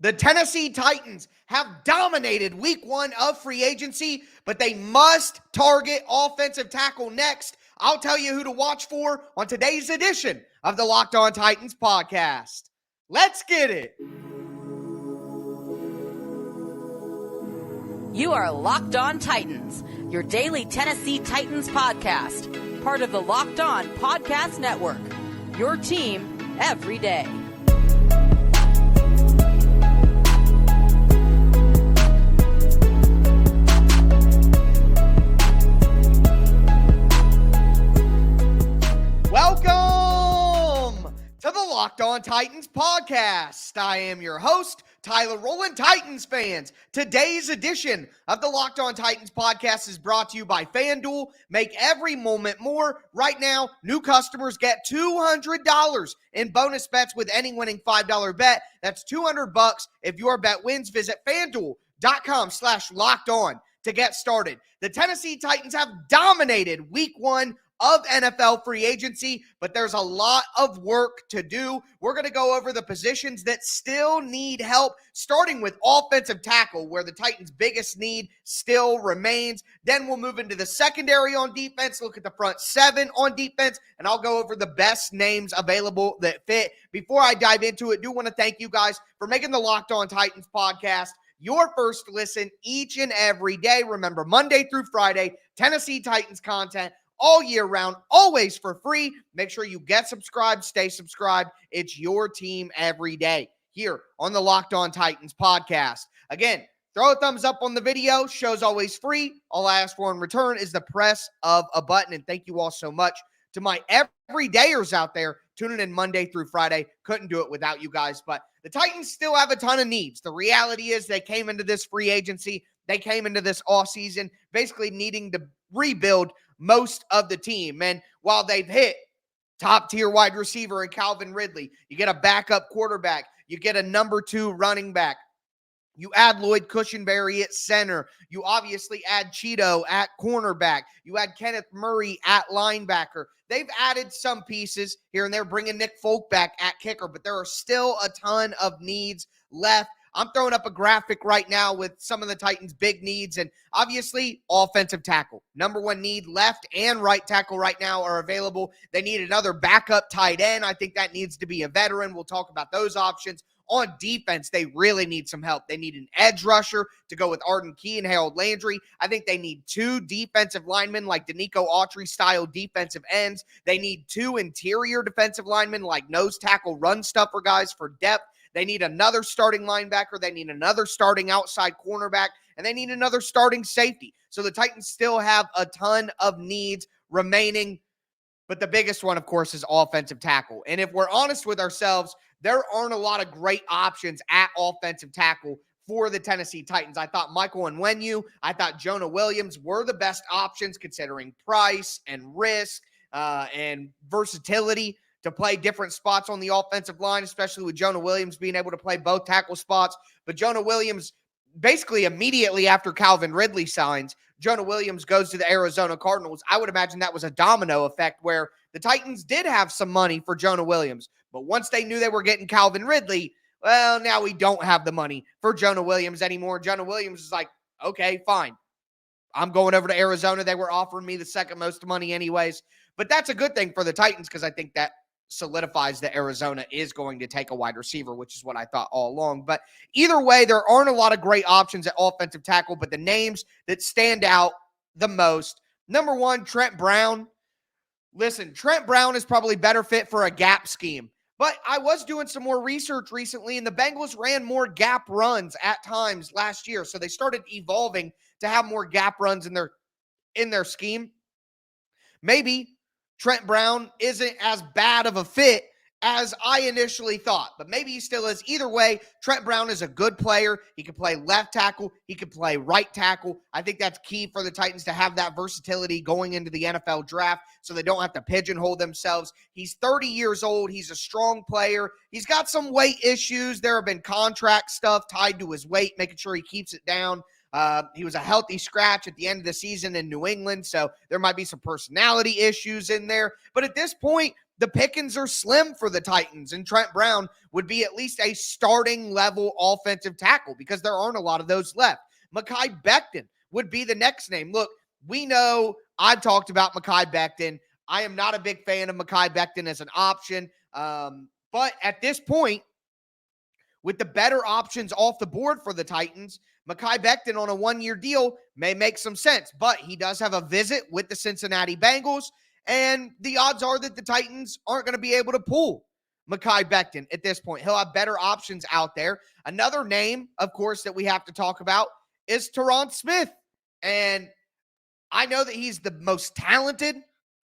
The Tennessee Titans have dominated week 1 of free agency, but they must target offensive tackle next. I'll tell you who to watch for on today's edition of the Locked On Titans podcast. Let's get it. You are Locked On Titans, your daily Tennessee Titans podcast, part of the Locked On Podcast Network, your team every day. Welcome to the Locked On Titans podcast. I am your host, Tyler Rowland. Titans fans, today's edition of the Locked On Titans podcast is brought to you by FanDuel. Make every moment more. Right now, new customers get $200 in bonus bets with any winning $5 bet. That's $200 if your bet wins. Visit FanDuel.com/LockedOn to get started. The Tennessee Titans have dominated week 1 of NFL free agency, but there's a lot of work to do. We're going to go over the positions that still need help, starting with offensive tackle, where the Titans' biggest need still remains. Then we'll move into the secondary on defense, look at the front 7 on defense, and I'll go over the best names available that fit. Before I dive into it, I do want to thank you guys for making the Locked On Titans podcast your first listen each and every day. Remember, Monday through Friday, Tennessee Titans content all year round, always for free. Make sure you get subscribed, stay subscribed. It's your team every day here on the Locked On Titans podcast. Again, throw a thumbs up on the video. Show's always free. All I ask for in return is the press of a button. And thank you all so much to my everydayers out there tuning in Monday through Friday. Couldn't do it without you guys. But the Titans still have a ton of needs. The reality is they came into this free agency, they came into this offseason basically needing to rebuild most of the team. And while they've hit top tier wide receiver in Calvin Ridley, you get a backup quarterback, you get a number 2 running back, you add Lloyd Cushenberry at center, you obviously add Cheeto at cornerback, you add Kenneth Murray at linebacker. They've added some pieces here and there, bringing Nick Folk back at kicker, but there are still a ton of needs left. I'm throwing up a graphic right now with some of the Titans' big needs, and obviously offensive tackle. Number 1 need, left and right tackle right now are available. They need another backup tight end. I think that needs to be a veteran. We'll talk about those options. On defense, they really need some help. They need an edge rusher to go with Arden Key and Harold Landry. I think they need 2 defensive linemen like Danico Autry-style defensive ends. They need 2 interior defensive linemen like nose tackle, run stuffer guys for depth. They need another starting linebacker. They need another starting outside cornerback. And they need another starting safety. So the Titans still have a ton of needs remaining. But the biggest one, of course, is offensive tackle. And if we're honest with ourselves, there aren't a lot of great options at offensive tackle for the Tennessee Titans. I thought Michael Onwenu, I thought Jonah Williams were the best options considering price and risk and versatility to play different spots on the offensive line, especially with Jonah Williams being able to play both tackle spots. But Jonah Williams, basically immediately after Calvin Ridley signs, Jonah Williams goes to the Arizona Cardinals. I would imagine that was a domino effect where the Titans did have some money for Jonah Williams. But once they knew they were getting Calvin Ridley, well, now we don't have the money for Jonah Williams anymore. Jonah Williams is like, okay, fine. I'm going over to Arizona. They were offering me the second most money anyways. But that's a good thing for the Titans because I think that solidifies that Arizona is going to take a wide receiver, which is what I thought all along. But either way, there aren't a lot of great options at offensive tackle, but the names that stand out the most, number 1, Trent Brown. Listen, Trent Brown is probably better fit for a gap scheme. But I was doing some more research recently, and the Bengals ran more gap runs at times last year. So they started evolving to have more gap runs in their scheme. Maybe Trent Brown isn't as bad of a fit as I initially thought, but maybe he still is. Either way, Trent Brown is a good player. He can play left tackle. He can play right tackle. I think that's key for the Titans to have that versatility going into the NFL draft so they don't have to pigeonhole themselves. He's 30 years old. He's a strong player. He's got some weight issues. There have been contract stuff tied to his weight, making sure he keeps it down. He was a healthy scratch at the end of the season in New England, so there might be some personality issues in there. But at this point, the pickings are slim for the Titans, and Trent Brown would be at least a starting level offensive tackle because there aren't a lot of those left. Mekhi Becton would be the next name. Look, we know I've talked about Mekhi Becton. I am not a big fan of Mekhi Becton as an option, but at this point, with the better options off the board for the Titans, Mekhi Becton on a one-year deal may make some sense, but he does have a visit with the Cincinnati Bengals, and the odds are that the Titans aren't going to be able to pull Mekhi Becton at this point. He'll have better options out there. Another name, of course, that we have to talk about is Tyron Smith, and I know that he's the most talented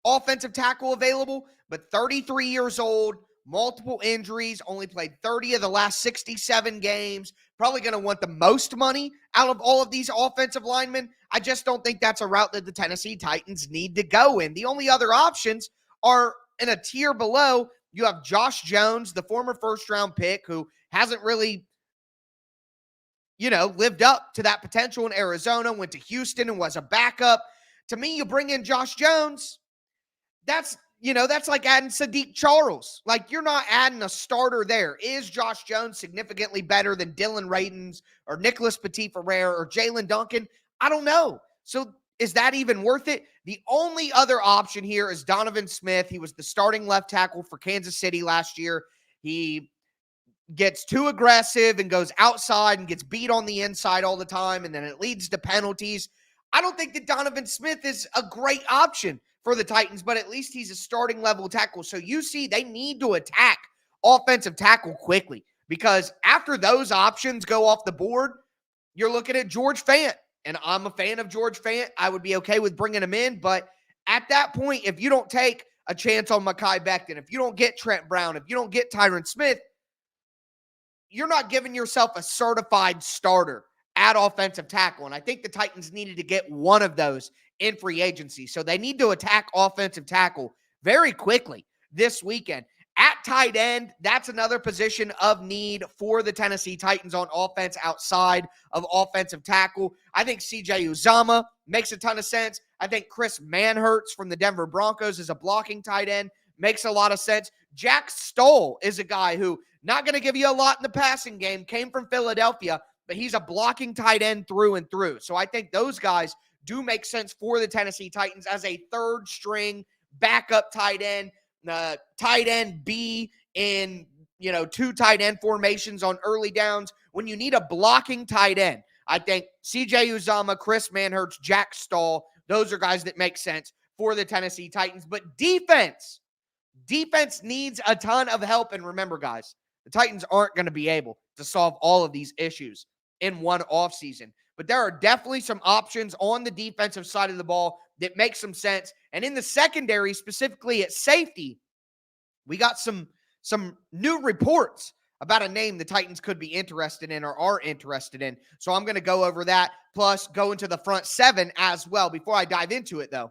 offensive tackle available, but 33 years old, multiple injuries, only played 30 of the last 67 games, probably going to want the most money out of all of these offensive linemen. I just don't think that's a route that the Tennessee Titans need to go in. The only other options are in a tier below. You have Josh Jones, the former first-round pick, who hasn't really, lived up to that potential in Arizona, went to Houston and was a backup. To me, you bring in Josh Jones, that's like adding Sadiq Charles. Like, you're not adding a starter there. Is Josh Jones significantly better than Dylan Radins or Nicholas Petit-Frere or Jalen Duncan? I don't know. So is that even worth it? The only other option here is Donovan Smith. He was the starting left tackle for Kansas City last year. He gets too aggressive and goes outside and gets beat on the inside all the time, and then it leads to penalties. I don't think that Donovan Smith is a great option for the Titans, but at least he's a starting level tackle. So you see, they need to attack offensive tackle quickly, because after those options go off the board, you're looking at George Fant, and I'm a fan of George Fant. I would be okay with bringing him in, but at that point, if you don't take a chance on Mekhi Becton, if you don't get Trent Brown, if you don't get Tyron Smith, you're not giving yourself a certified starter at offensive tackle. And I think the Titans needed to get one of those in free agency. So they need to attack offensive tackle very quickly this weekend. At tight end, that's another position of need for the Tennessee Titans on offense outside of offensive tackle. I think CJ Uzomah makes a ton of sense. I think Chris Manhertz from the Denver Broncos is a blocking tight end. Makes a lot of sense. Jack Stoll is a guy who not going to give you a lot in the passing game, came from Philadelphia, but he's a blocking tight end through and through. So I think those guys do make sense for the Tennessee Titans as a third string backup tight end B in, two tight end formations on early downs. When you need a blocking tight end, I think CJ Uzomah, Chris Manhertz, Jack Stoll, those are guys that make sense for the Tennessee Titans. But defense needs a ton of help. And remember, guys, the Titans aren't going to be able to solve all of these issues in one offseason. But there are definitely some options on the defensive side of the ball that make some sense. And in the secondary, specifically at safety, we got some new reports about a name the Titans could be interested in or are interested in. So I'm going to go over that, plus go into the front seven as well. Before I dive into it, though,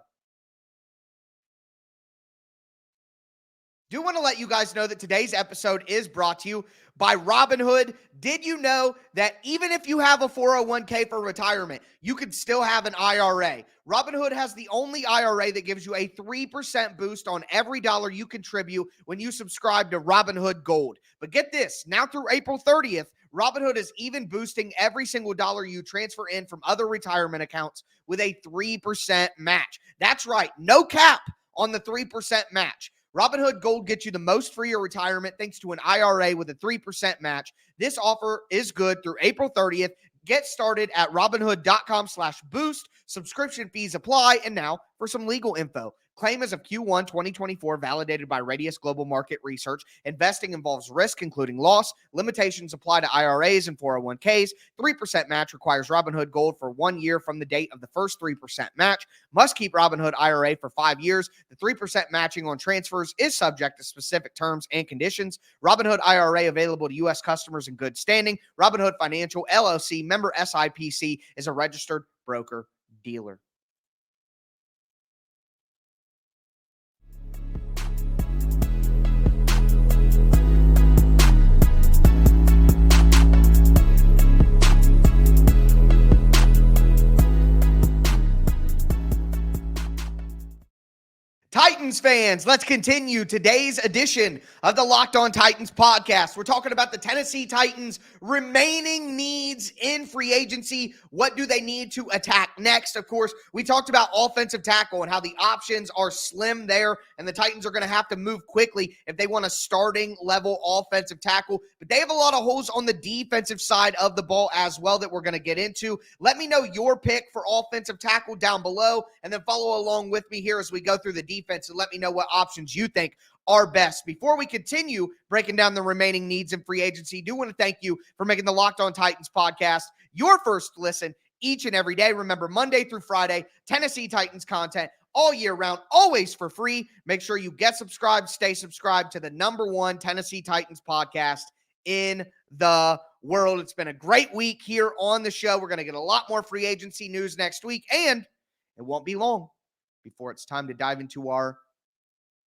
do want to let you guys know that today's episode is brought to you by Robinhood. Did you know that even if you have a 401k for retirement, you can still have an IRA? Robinhood has the only IRA that gives you a 3% boost on every dollar you contribute when you subscribe to Robinhood Gold. But get this, now through April 30th, Robinhood is even boosting every single dollar you transfer in from other retirement accounts with a 3% match. That's right, no cap on the 3% match. Robinhood Gold gets you the most for your retirement thanks to an IRA with a 3% match. This offer is good through April 30th. Get started at Robinhood.com/boost. Subscription fees apply. And now for some legal info. Claim as of Q1 2024, validated by Radius Global Market Research. Investing involves risk, including loss. Limitations apply to IRAs and 401ks. 3% match requires Robinhood Gold for 1 year from the date of the first 3% match. Must keep Robinhood IRA for 5 years. The 3% matching on transfers is subject to specific terms and conditions. Robinhood IRA available to U.S. customers in good standing. Robinhood Financial, LLC, member SIPC, is a registered broker-dealer. Titans Titans fans, let's continue today's edition of the Locked On Titans podcast. We're talking about the Tennessee Titans' remaining needs in free agency. What do they need to attack next? Of course, we talked about offensive tackle and how the options are slim there, and the Titans are going to have to move quickly if they want a starting level offensive tackle. But they have a lot of holes on the defensive side of the ball as well that we're going to get into. Let me know your pick for offensive tackle down below, and then follow along with me here as we go through the defense and let me know what options you think are best. Before we continue breaking down the remaining needs in free agency, I do want to thank you for making the Locked On Titans podcast your first listen each and every day. Remember, Monday through Friday, Tennessee Titans content all year round, always for free. Make sure you get subscribed, stay subscribed to the #1 Tennessee Titans podcast in the world. It's been a great week here on the show. We're going to get a lot more free agency news next week, and it won't be long before it's time to dive into our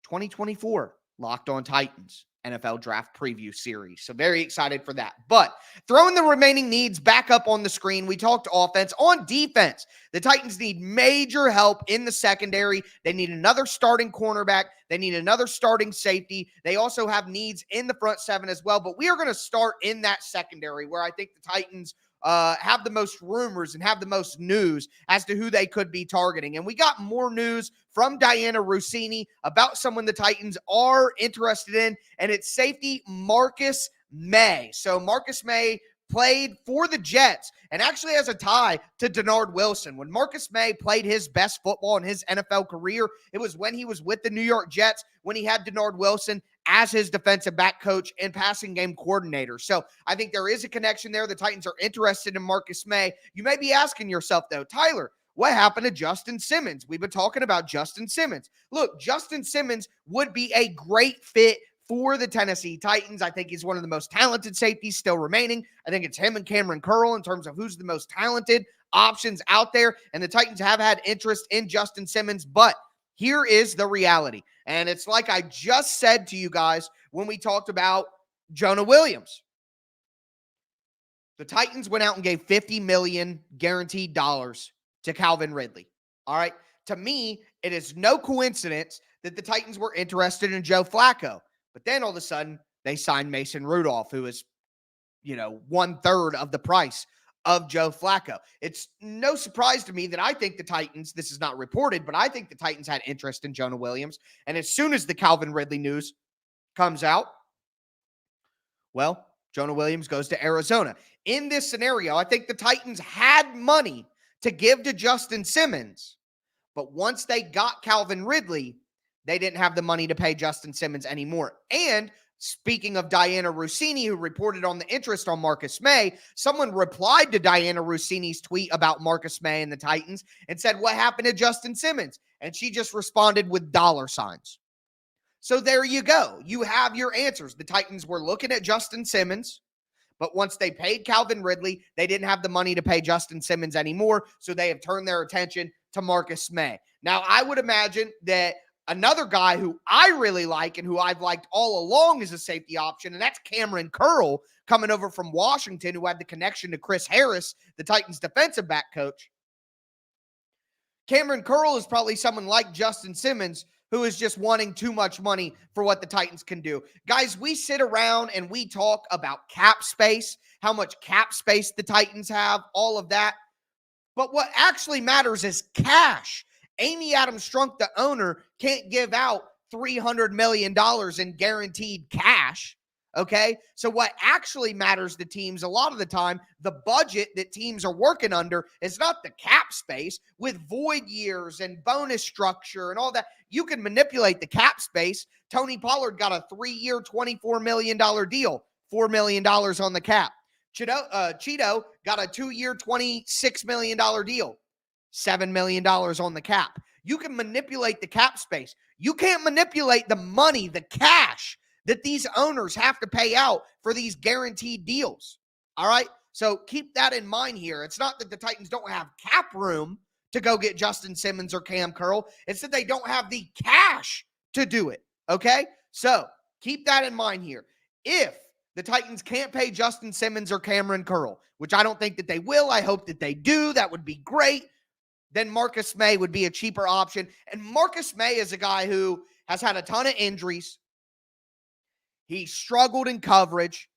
2024 Locked On Titans NFL Draft Preview Series. So very excited for that. But throwing the remaining needs back up on the screen, we talked offense. On defense, the Titans need major help in the secondary. They need another starting cornerback. They need another starting safety. They also have needs in the front seven as well. But we are going to start in that secondary where I think the Titans have the most rumors and have the most news as to who they could be targeting. And we got more news from Diana Rossini about someone the Titans are interested in, and it's safety Marcus Maye. So Marcus Maye played for the Jets and actually has a tie to Denard Wilson. When Marcus Maye played his best football in his NFL career, it was when he was with the New York Jets, when he had Denard Wilson as his defensive back coach and passing game coordinator. So I think there is a connection there. The Titans are interested in Marcus Maye. You may be asking yourself, though, Tyler, what happened to Justin Simmons? We've been talking about Justin Simmons. Look, Justin Simmons would be a great fit for the Tennessee Titans. I think he's one of the most talented safeties still remaining. I think it's him and Cameron Curl in terms of who's the most talented options out there. And the Titans have had interest in Justin Simmons, but here is the reality. And it's like I just said to you guys when we talked about Jonah Williams. The Titans went out and gave $50 million guaranteed dollars to Calvin Ridley. All right. To me, it is no coincidence that the Titans were interested in Joe Flacco. But then all of a sudden, they signed Mason Rudolph, who is, 1/3 of the price of Joe Flacco. It's no surprise to me that I think the Titans, this is not reported, but I think the Titans had interest in Jonah Williams. And as soon as the Calvin Ridley news comes out, well, Jonah Williams goes to Arizona. In this scenario, I think the Titans had money to give to Justin Simmons, but once they got Calvin Ridley, they didn't have the money to pay Justin Simmons anymore. And speaking of Diana Rossini, who reported on the interest on Marcus Maye, someone replied to Diana Rossini's tweet about Marcus Maye and the Titans and said, what happened to Justin Simmons? And she just responded with dollar signs. So there you go. You have your answers. The Titans were looking at Justin Simmons, but once they paid Calvin Ridley, they didn't have the money to pay Justin Simmons anymore, so they have turned their attention to Marcus Maye. Now, I would imagine that another guy who I really like and who I've liked all along as a safety option, and that's Cameron Curl coming over from Washington, who had the connection to Chris Harris, the Titans defensive back coach. Cameron Curl is probably someone like Justin Simmons who is just wanting too much money for what the Titans can do. Guys, we sit around and we talk about cap space, how much cap space the Titans have, all of that. But what actually matters is cash. Amy Adams Strunk, the owner, can't give out $300 million in guaranteed cash, okay? So what actually matters to teams a lot of the time, the budget that teams are working under is not the cap space. With void years and bonus structure and all that, you can manipulate the cap space. Tony Pollard got a 3-year, $24 million deal, $4 million on the cap. Cheeto got a 2-year, $26 million deal. $7 million on the cap. You can manipulate the cap space. You can't manipulate the money, the cash that these owners have to pay out for these guaranteed deals. All right? So keep that in mind here. It's not that the Titans don't have cap room to go get Justin Simmons or Cam Curl. It's that they don't have the cash to do it. Okay? So keep that in mind here. If the Titans can't pay Justin Simmons or Cameron Curl, which I don't think that they will, I hope that they do. That would be great. Then Marcus Maye would be a cheaper option. And Marcus Maye is a guy who has had a ton of injuries. He struggled in coverage.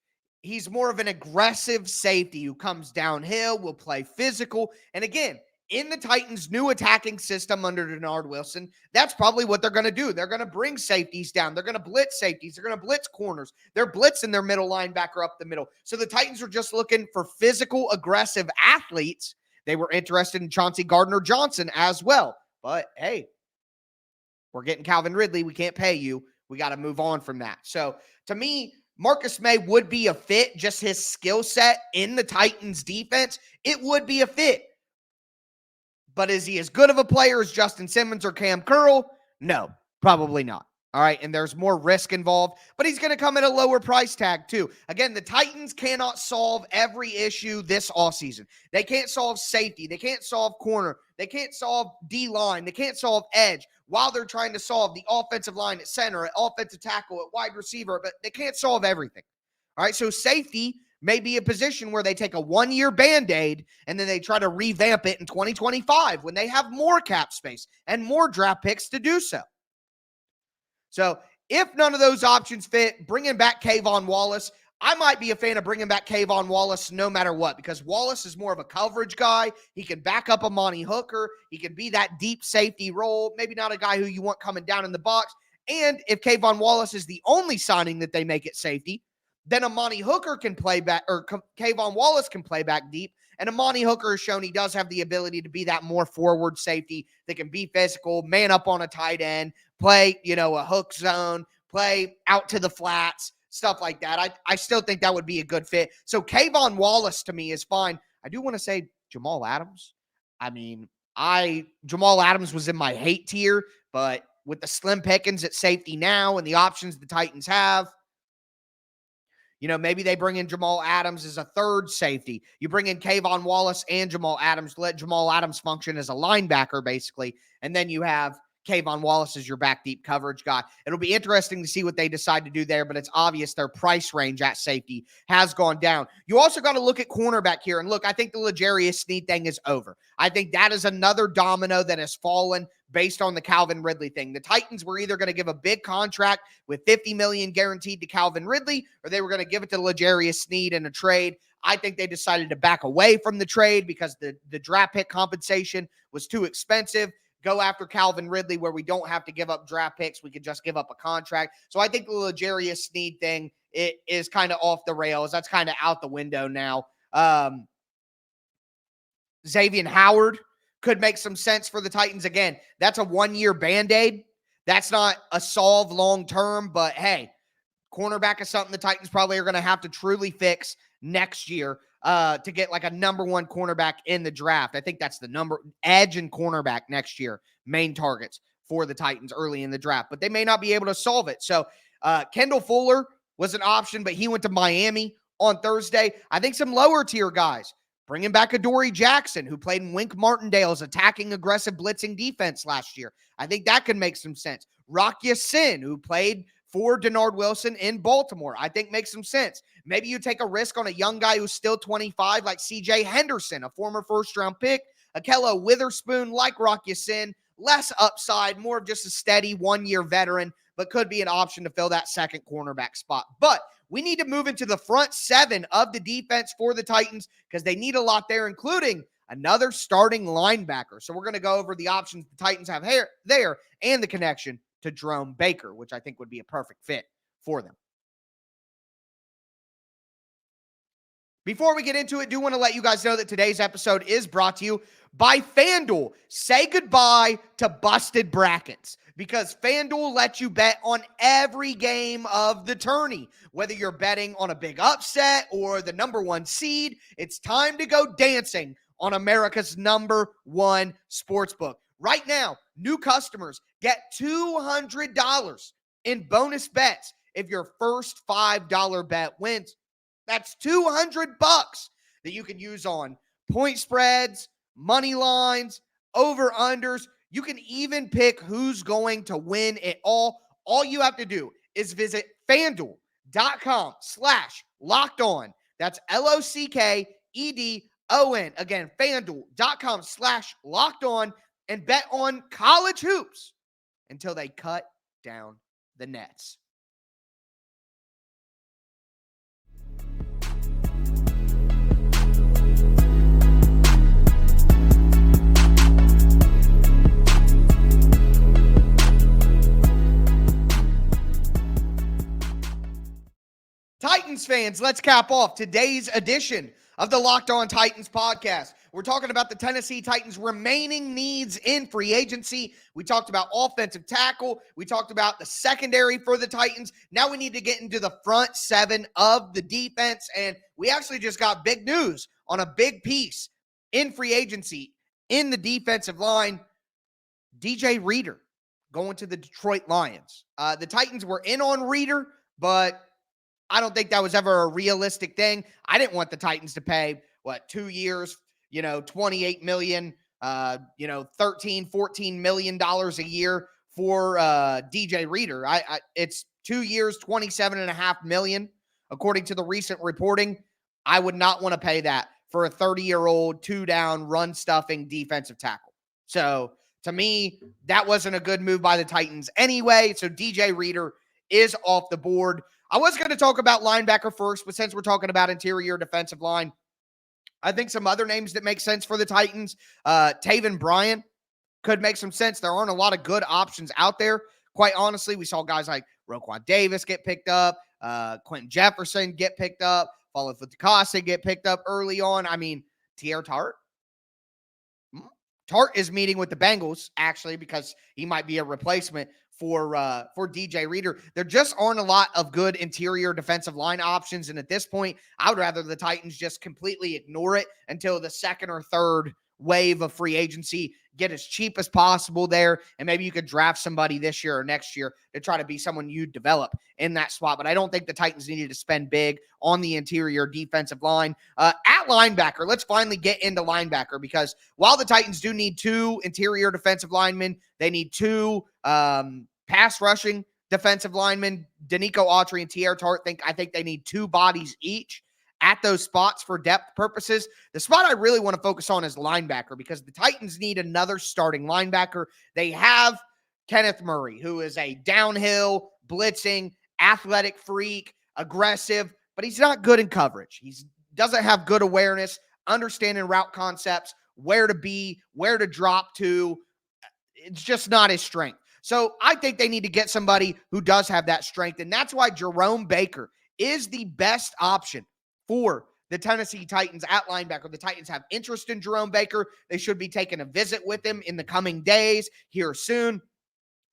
He's more of an aggressive safety who comes downhill, will play physical. And again, in the Titans' new attacking system under Denard Wilson, that's probably what they're going to do. They're going to bring safeties down. They're going to blitz safeties. They're going to blitz corners. They're blitzing their middle linebacker up the middle. So the Titans are just looking for physical, aggressive athletes. They were interested in Chauncey Gardner-Johnson as well. But hey, we're getting Calvin Ridley. We can't pay you. We got to move on from that. So to me, Marcus Maye would be a fit, just his skill set in the Titans defense. It would be a fit. But is he as good of a player as Justin Simmons or Cam Curl? No, probably not. All right, and there's more risk involved, but he's going to come at a lower price tag too. Again, the Titans cannot solve every issue this offseason. They can't solve safety. They can't solve corner. They can't solve D-line. They can't solve edge while they're trying to solve the offensive line at center, at offensive tackle, at wide receiver, but they can't solve everything. All right, so safety may be a position where they take a one-year Band-Aid and then they try to revamp it in 2025 when they have more cap space and more draft picks to do so. So if none of those options fit, bringing back Kayvon Wallace, I might be a fan of bringing back Kayvon Wallace no matter what, because Wallace is more of a coverage guy. He can back up Amani Hooker. He can be that deep safety role, maybe not a guy who you want coming down in the box. And if Kayvon Wallace is the only signing that they make at safety, then Amani Hooker can play back, or Kayvon Wallace can play back deep. And Amani Hooker has shown he does have the ability to be that more forward safety that can be physical, man up on a tight end, play, a hook zone, play out to the flats, stuff like that. I still think that would be a good fit. So Kayvon Wallace to me is fine. I do want to say Jamal Adams. Jamal Adams was in my hate tier, but with the slim pickings at safety now and the options the Titans have, maybe they bring in Jamal Adams as a third safety. You bring in Kayvon Wallace and Jamal Adams, let Jamal Adams function as a linebacker, basically. And then you have Kayvon Wallace as your back deep coverage guy. It'll be interesting to see what they decide to do there, but it's obvious their price range at safety has gone down. You also got to look at cornerback here. And look, I think the L'Jarius Sneed thing is over. I think that is another domino that has fallen based on the Calvin Ridley thing. The Titans were either going to give a big contract with $50 million guaranteed to Calvin Ridley, or they were going to give it to L'Jarius Sneed in a trade. I think they decided to back away from the trade because the draft pick compensation was too expensive. Go after Calvin Ridley where we don't have to give up draft picks. We could just give up a contract. So I think the L'Jarius Sneed thing is kind of off the rails. That's kind of out the window now. Xavier Howard could make some sense for the Titans. Again, that's a one-year Band-Aid. That's not a solve long-term, but hey, cornerback is something the Titans probably are going to have to truly fix next year to get like a number one cornerback in the draft. I think that's the edge and cornerback next year, main targets for the Titans early in the draft, but they may not be able to solve it. So Kendall Fuller was an option, but he went to Miami on Thursday. I think some lower tier guys, bringing back Adoree Jackson, who played in Wink Martindale's attacking, aggressive, blitzing defense last year. I think that could make some sense. Rock Ya-Sin, who played for Denard Wilson in Baltimore, I think makes some sense. Maybe you take a risk on a young guy who's still 25, like C.J. Henderson, a former first-round pick. Akello Witherspoon, like Rock Ya-Sin, less upside, more of just a steady one-year veteran, but could be an option to fill that second cornerback spot. But we need to move into the front seven of the defense for the Titans because they need a lot there, including another starting linebacker. So we're going to go over the options the Titans have there and the connection to Jerome Baker, which I think would be a perfect fit for them. Before we get into it, do want to let you guys know that today's episode is brought to you by FanDuel. Say goodbye to busted brackets because FanDuel lets you bet on every game of the tourney. Whether you're betting on a big upset or the number one seed, it's time to go dancing on America's number one sportsbook. Right now, new customers get $200 in bonus bets if your first $5 bet wins. That's $200 that you can use on point spreads, money lines, over-unders. You can even pick who's going to win it all. All you have to do is visit FanDuel.com/LockedOn. That's LOCKEDON. Again, FanDuel.com/LockedOn and bet on college hoops until they cut down the nets. Titans fans, let's cap off today's edition of the Locked On Titans podcast. We're talking about the Tennessee Titans' remaining needs in free agency. We talked about offensive tackle. We talked about the secondary for the Titans. Now we need to get into the front seven of the defense. And we actually just got big news on a big piece in free agency in the defensive line. DJ Reader going to the Detroit Lions. The Titans were in on Reader, but I don't think that was ever a realistic thing. I didn't want the Titans to pay, 2 years, $28 million, $13, $14 million a year for DJ Reader. It's 2 years, $27.5 million. According to the recent reporting, I would not want to pay that for a 30-year-old, two-down, run-stuffing defensive tackle. So, to me, that wasn't a good move by the Titans anyway. So, DJ Reader is off the board. I was going to talk about linebacker first, but since we're talking about interior defensive line, I think some other names that make sense for the Titans, Taven Bryan could make some sense. There aren't a lot of good options out there. Quite honestly, we saw guys like Roquan Davis get picked up, Quentin Jefferson get picked up, Fala Futukasi get picked up early on. I mean, T.R. Tart is meeting with the Bengals, actually, because he might be a replacement for DJ Reader. There just aren't a lot of good interior defensive line options, and at this point, I would rather the Titans just completely ignore it until the second or third wave of free agency, get as cheap as possible there, and maybe you could draft somebody this year or next year to try to be someone you develop in that spot. But I don't think the Titans needed to spend big on the interior defensive line. At linebacker, let's finally get into linebacker, because while the Titans do need two interior defensive linemen, they need two pass rushing defensive linemen. Danico Autry and T.R. Tart I think they need two bodies each at those spots for depth purposes. The spot I really want to focus on is linebacker, because the Titans need another starting linebacker. They have Kenneth Murray, who is a downhill, blitzing, athletic freak, aggressive, but he's not good in coverage. He doesn't have good awareness, understanding route concepts, where to be, where to drop to. It's just not his strength. So I think they need to get somebody who does have that strength, and that's why Jerome Baker is the best option for the Tennessee Titans at linebacker. The Titans have interest in Jerome Baker. They should be taking a visit with him in the coming days here soon.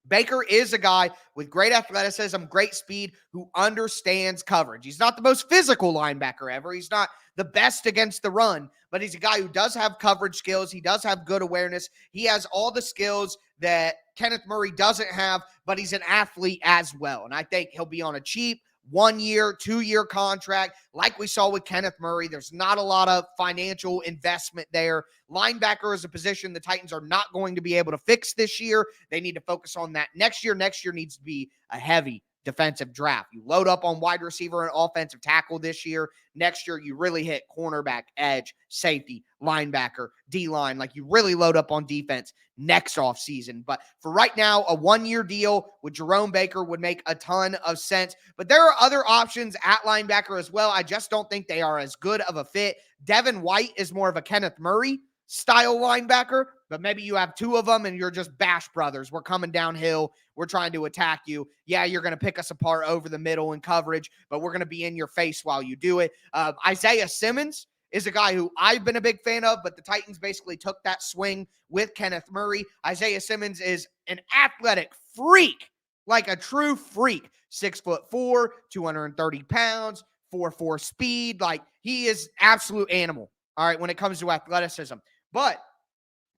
Baker is a guy with great athleticism, great speed, who understands coverage. He's not the most physical linebacker ever. He's not the best against the run, but he's a guy who does have coverage skills. He does have good awareness. He has all the skills that Kenneth Murray doesn't have, but he's an athlete as well. And I think he'll be on a cheap 1 year, 2 year contract. Like we saw with Kenneth Murray, there's not a lot of financial investment there. Linebacker is a position the Titans are not going to be able to fix this year. They need to focus on that next year. Next year needs to be a heavy defensive draft. You load up on wide receiver and offensive tackle this year. Next year, you really hit cornerback, edge, safety, linebacker, D-line. Like, you really load up on defense next offseason. But for right now, a 1 year deal with Jerome Baker would make a ton of sense. But there are other options at linebacker as well. I just don't think they are as good of a fit. Devin White is more of a Kenneth Murray style linebacker, but maybe you have two of them and you're just Bash Brothers. We're coming downhill. We're trying to attack you. Yeah, you're going to pick us apart over the middle in coverage, but we're going to be in your face while you do it. Isaiah Simmons is a guy who I've been a big fan of, but the Titans basically took that swing with Kenneth Murray. Isaiah Simmons is an athletic freak, like a true freak. 6'4", 230 pounds, 4.4 speed. Like, he is absolute animal, all right, when it comes to athleticism. But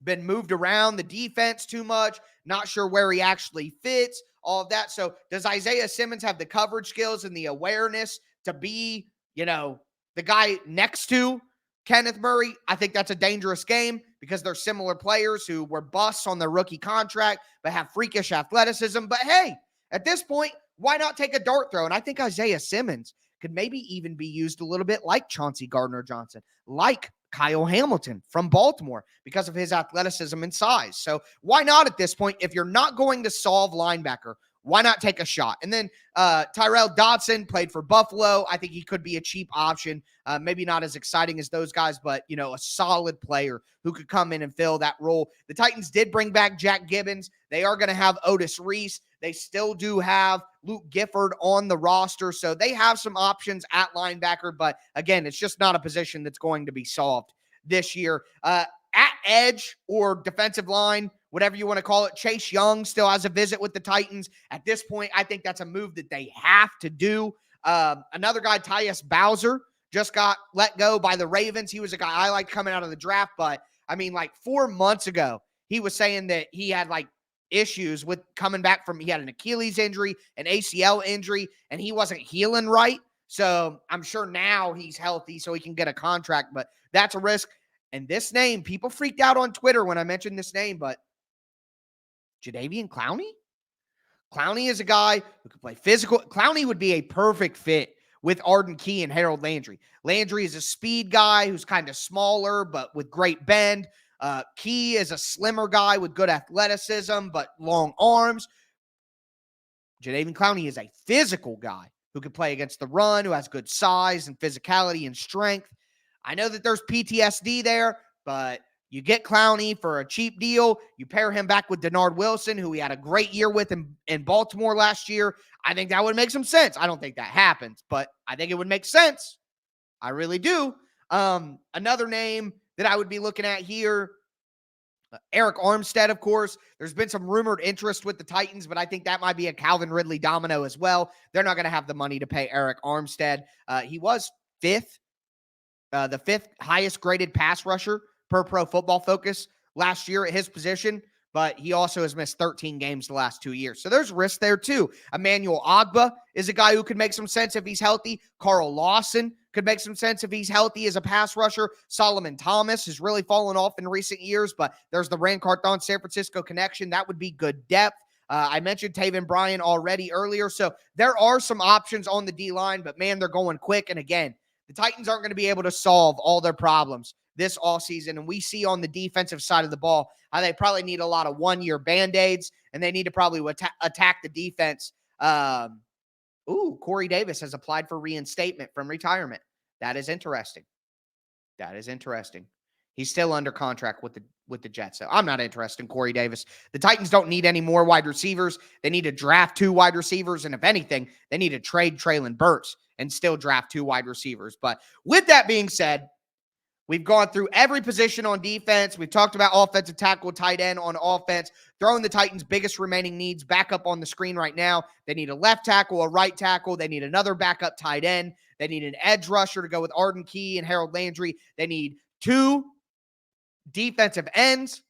been moved around the defense too much, not sure where he actually fits, all of that. So does Isaiah Simmons have the coverage skills and the awareness to be, the guy next to Kenneth Murray? I think that's a dangerous game, because they're similar players who were busts on their rookie contract but have freakish athleticism. But hey, at this point, why not take a dart throw? And I think Isaiah Simmons could maybe even be used a little bit like Chauncey Gardner-Johnson, like Kyle Hamilton from Baltimore, because of his athleticism and size. So why not at this point? If you're not going to solve linebacker, why not take a shot? And then Tyrell Dodson played for Buffalo. I think he could be a cheap option. Maybe not as exciting as those guys, but, a solid player who could come in and fill that role. The Titans did bring back Jack Gibbons. They are going to have Otis Reese. They still do have Luke Gifford on the roster, so they have some options at linebacker, but again, it's just not a position that's going to be solved this year. At edge or defensive line, whatever you want to call it, Chase Young still has a visit with the Titans. At this point, I think that's a move that they have to do. Another guy, Tyus Bowser, just got let go by the Ravens. He was a guy I liked coming out of the draft, but 4 months ago, he was saying that he had issues with coming back from, he had an Achilles injury, an ACL injury, and he wasn't healing right. So I'm sure now he's healthy so he can get a contract, but that's a risk. And this name, people freaked out on Twitter when I mentioned this name, but Jadeveon Clowney? Clowney is a guy who can play physical. Clowney would be a perfect fit with Arden Key and Harold Landry. Landry is a speed guy who's kind of smaller, but with great bend. Key is a slimmer guy with good athleticism, but long arms. Jadeveon Clowney is a physical guy who can play against the run, who has good size and physicality and strength. I know that there's PTSD there, but you get Clowney for a cheap deal. You pair him back with Denard Wilson, who we had a great year with in Baltimore last year. I think that would make some sense. I don't think that happens, but I think it would make sense. I really do. Another name that I would be looking at here, Eric Armstead, of course. There's been some rumored interest with the Titans, but I think that might be a Calvin Ridley domino as well. They're not going to have the money to pay Eric Armstead. He was the fifth highest graded pass rusher per Pro Football Focus last year at his position, but he also has missed 13 games the last 2 years. So there's risk there too. Emmanuel Ogbah is a guy who could make some sense if he's healthy. Carl Lawson could make some sense if he's healthy as a pass rusher. Solomon Thomas has really fallen off in recent years, but there's the Rand Carthon San Francisco connection. That would be good depth. I mentioned Taven Bryan already earlier. So there are some options on the D-line, but man, they're going quick. And again, the Titans aren't going to be able to solve all their problems this offseason. And we see on the defensive side of the ball how they probably need a lot of one-year Band-Aids, and they need to probably attack the defense. Corey Davis has applied for reinstatement from retirement. That is interesting. He's still under contract with the Jets. So I'm not interested in Corey Davis. The Titans don't need any more wide receivers. They need to draft 2 wide receivers. And if anything, they need to trade Treylon Burks and still draft 2 wide receivers. But with that being said, we've gone through every position on defense. We've talked about offensive tackle, tight end on offense, throwing the Titans' biggest remaining needs back up on the screen right now. They need a left tackle, a right tackle. They need another backup tight end. They need an edge rusher to go with Arden Key and Harold Landry. They need 2 defensive ends.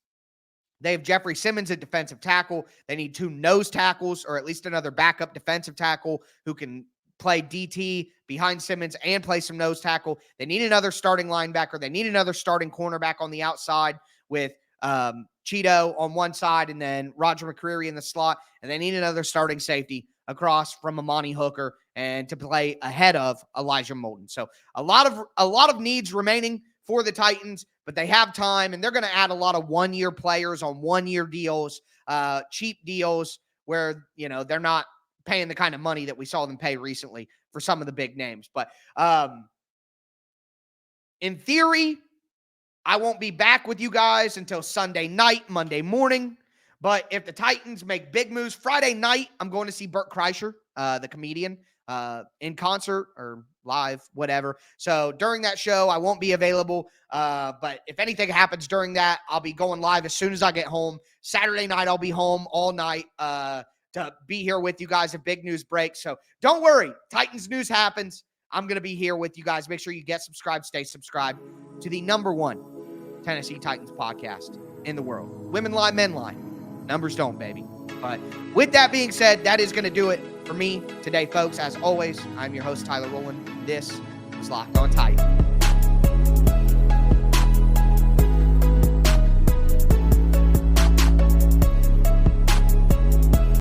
They have Jeffrey Simmons at defensive tackle. They need 2 nose tackles, or at least another backup defensive tackle who can play DT behind Simmons and play some nose tackle. They need another starting linebacker. They need another starting cornerback on the outside with Cheeto on one side and then Roger McCreary in the slot. And they need another starting safety across from Amani Hooker and to play ahead of Elijah Molden. So a lot of needs remaining for the Titans, but they have time, and they're going to add a lot of one-year players on one-year deals, cheap deals where, they're not paying the kind of money that we saw them pay recently for some of the big names. But in theory, I won't be back with you guys until Sunday night, Monday morning. But if the Titans make big moves, Friday night, I'm going to see Bert Kreischer, the comedian, in concert or live, whatever. So during that show, I won't be available. But if anything happens during that, I'll be going live as soon as I get home. Saturday night, I'll be home all night to be here with you guys if big news breaks. So don't worry. Titans news happens. I'm going to be here with you guys. Make sure you get subscribed, stay subscribed to the #1 Tennessee Titans podcast in the world. Women lie, men lie. Numbers don't, baby. But with that being said, that is going to do it for me today, folks. As always, I'm your host, Tyler Rowland. This is Locked On Titans.